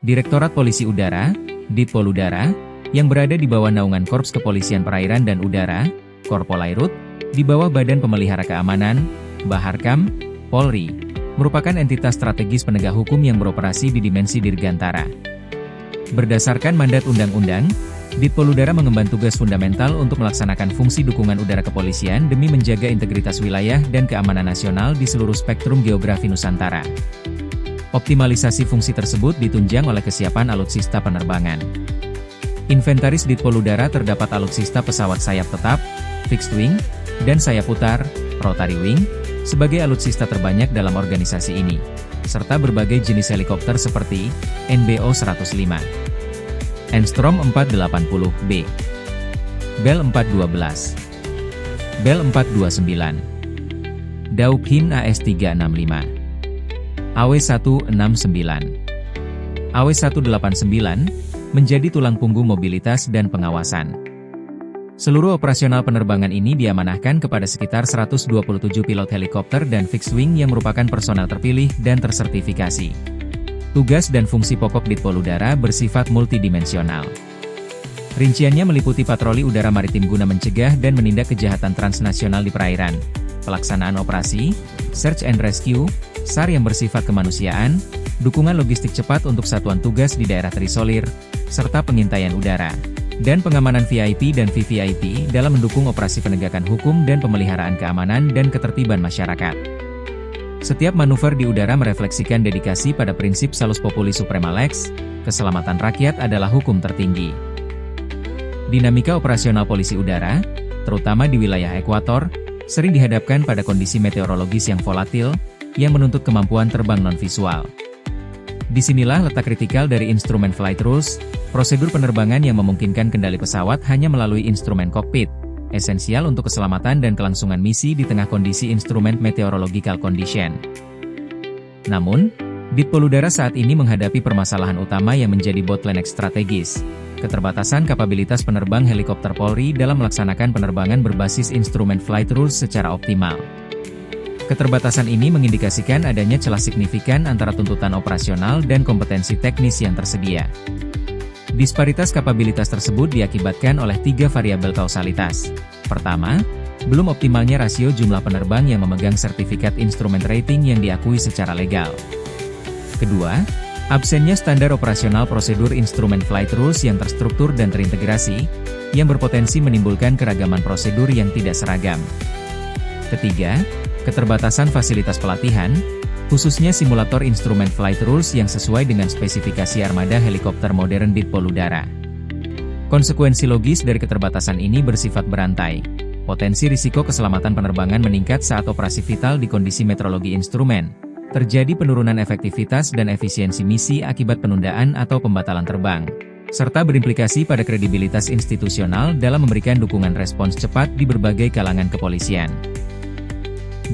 Direktorat Polisi Udara, Ditpoludara, yang berada di bawah naungan Korps Kepolisian Perairan dan Udara, Korpolairut, di bawah Badan Pemelihara Keamanan, Baharkam, Polri, merupakan entitas strategis penegak hukum yang beroperasi di dimensi dirgantara. Berdasarkan mandat undang-undang, Ditpoludara mengemban tugas fundamental untuk melaksanakan fungsi dukungan udara kepolisian demi menjaga integritas wilayah dan keamanan nasional di seluruh spektrum geografi Nusantara. Optimalisasi fungsi tersebut ditunjang oleh kesiapan alutsista penerbangan. Inventaris Ditpoludara terdapat alutsista pesawat sayap tetap, fixed wing, dan sayap putar, rotary wing, sebagai alutsista terbanyak dalam organisasi ini, serta berbagai jenis helikopter seperti NBO 105, Enstrom 480B, Bell 412, Bell 429, Dauphin AS365, AW169, AW189, menjadi tulang punggung mobilitas dan pengawasan. Seluruh operasional penerbangan ini diamanahkan kepada sekitar 127 pilot helikopter dan fixed wing yang merupakan personel terpilih dan tersertifikasi. Tugas dan fungsi pokok Ditpoludara bersifat multidimensional. Rinciannya meliputi patroli udara maritim guna mencegah dan menindak kejahatan transnasional di perairan, pelaksanaan operasi, search and rescue, SAR yang bersifat kemanusiaan, dukungan logistik cepat untuk satuan tugas di daerah terisolir, serta pengintaian udara, dan pengamanan VIP dan VVIP dalam mendukung operasi penegakan hukum dan pemeliharaan keamanan dan ketertiban masyarakat. Setiap manuver di udara merefleksikan dedikasi pada prinsip Salus Populi Suprema Lex, keselamatan rakyat adalah hukum tertinggi. Dinamika operasional polisi udara, terutama di wilayah ekuator, sering dihadapkan pada kondisi meteorologis yang volatil, yang menuntut kemampuan terbang non-visual. Disinilah letak kritikal dari instrumen flight rules, prosedur penerbangan yang memungkinkan kendali pesawat hanya melalui instrumen kokpit, esensial untuk keselamatan dan kelangsungan misi di tengah kondisi instrumen meteorological condition. Namun, Ditpoludara saat ini menghadapi permasalahan utama yang menjadi bottleneck strategis, keterbatasan kapabilitas penerbang helikopter Polri dalam melaksanakan penerbangan berbasis instrumen flight rules secara optimal. Keterbatasan ini mengindikasikan adanya celah signifikan antara tuntutan operasional dan kompetensi teknis yang tersedia. Disparitas kapabilitas tersebut diakibatkan oleh 3 variabel kausalitas. Pertama, belum optimalnya rasio jumlah penerbang yang memegang sertifikat instrument rating yang diakui secara legal. Kedua, absennya standar operasional prosedur instrumen flight rules yang terstruktur dan terintegrasi, yang berpotensi menimbulkan keragaman prosedur yang tidak seragam. Ketiga, keterbatasan fasilitas pelatihan, khususnya simulator instrumen flight rules yang sesuai dengan spesifikasi armada helikopter modern Ditpoludara. Konsekuensi logis dari keterbatasan ini bersifat berantai. Potensi risiko keselamatan penerbangan meningkat saat operasi vital di kondisi meteorologi instrumen. Terjadi penurunan efektivitas dan efisiensi misi akibat penundaan atau pembatalan terbang, serta berimplikasi pada kredibilitas institusional dalam memberikan dukungan respons cepat di berbagai kalangan kepolisian.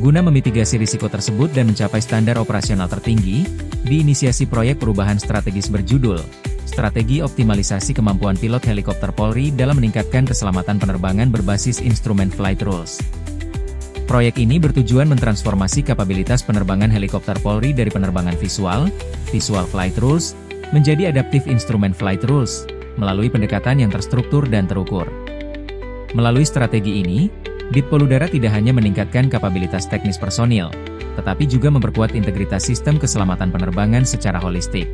Guna memitigasi risiko tersebut dan mencapai standar operasional tertinggi, diinisiasi proyek perubahan strategis berjudul Strategi Optimalisasi Kemampuan Pilot Helikopter Polri dalam meningkatkan keselamatan penerbangan berbasis instrumen flight rules. Proyek ini bertujuan mentransformasi kapabilitas penerbangan helikopter Polri dari penerbangan visual flight rules, menjadi adaptive instrument flight rules, melalui pendekatan yang terstruktur dan terukur. Melalui strategi ini, Ditpoludara tidak hanya meningkatkan kapabilitas teknis personil, tetapi juga memperkuat integritas sistem keselamatan penerbangan secara holistik.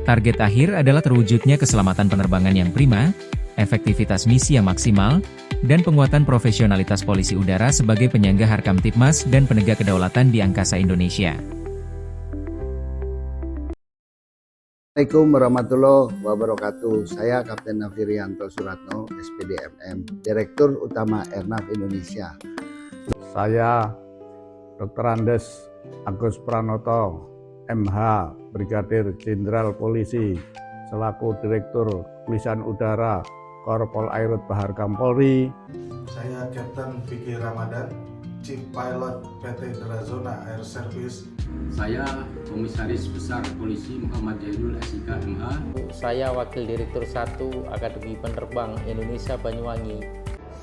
Target akhir adalah terwujudnya keselamatan penerbangan yang prima, efektivitas misi yang maksimal, dan penguatan profesionalitas polisi udara sebagai penyangga Harkamtipmas dan penegak kedaulatan di angkasa Indonesia. Assalamualaikum warahmatullahi wabarakatuh. Saya Kapten Navirianto Suratno, SPD MM, Direktur Utama Airnav Indonesia. Saya Dr. Andes Agus Pranoto, MH, Brigadir Jenderal Polisi, selaku Direktur Kepolisian Udara, Korpolairut Baharkam Polri. Saya Kapten Vicky Ramadan, Chief Pilot PT Drazona Air Service. Saya Komisaris Besar Polisi Muhammad Jainul SIK MH. Saya Wakil Direktur 1 Akademi Penerbang Indonesia Banyuwangi.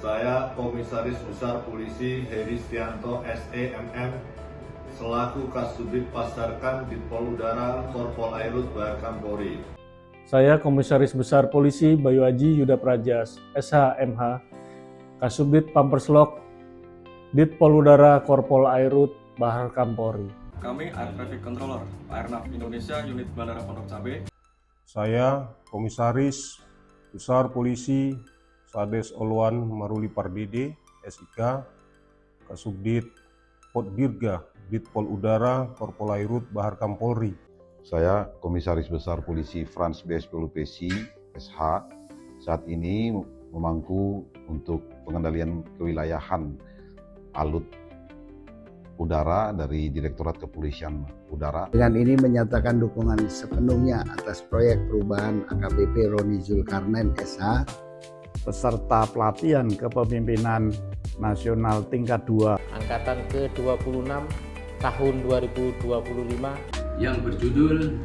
Saya Komisaris Besar Polisi Heri Stianto SEMM, selaku Kasubdit Pasarkan Ditpol Udara Korpol Airut Baharkam Polri. Saya Komisaris Besar Polisi Bayu Aji Yuda Prajas, SH.MH, Kasubdit Pamperslok, Ditpol Udara Korpol Airut Baharkam Polri. Kami Air Traffic Controller Airnav Indonesia Unit Bandara Pondok Cabe. Saya Komisaris Besar Polisi Sades Olwan Maruli Pardede, SIK, Kasubdit Potdirga Ditpol Udara Korpol Airut Baharkam Polri. Saya Komisaris Besar Polisi Frans BSPLUPC, SH, saat ini memangku untuk pengendalian kewilayahan alut udara dari Direktorat Kepolisian Udara. Dengan ini menyatakan dukungan sepenuhnya atas proyek perubahan AKBP Roni Zulkarnain SH Peserta pelatihan kepemimpinan nasional tingkat 2 Angkatan ke-26 tahun 2025 yang berjudul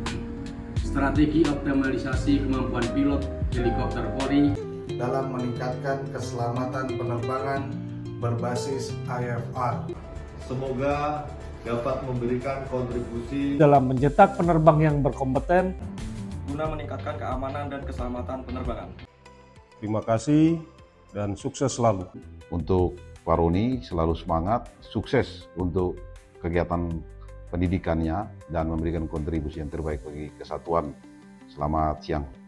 Strategi Optimalisasi Kemampuan Pilot Helikopter Polri dalam meningkatkan keselamatan penerbangan berbasis IFR. Semoga dapat memberikan kontribusi Dalam mencetak penerbang yang berkompeten, Guna meningkatkan keamanan dan keselamatan penerbangan. Terima kasih dan sukses selalu. Untuk Pak Roni selalu semangat, sukses untuk kegiatan pendidikannya dan memberikan kontribusi yang terbaik bagi kesatuan. Selamat siang.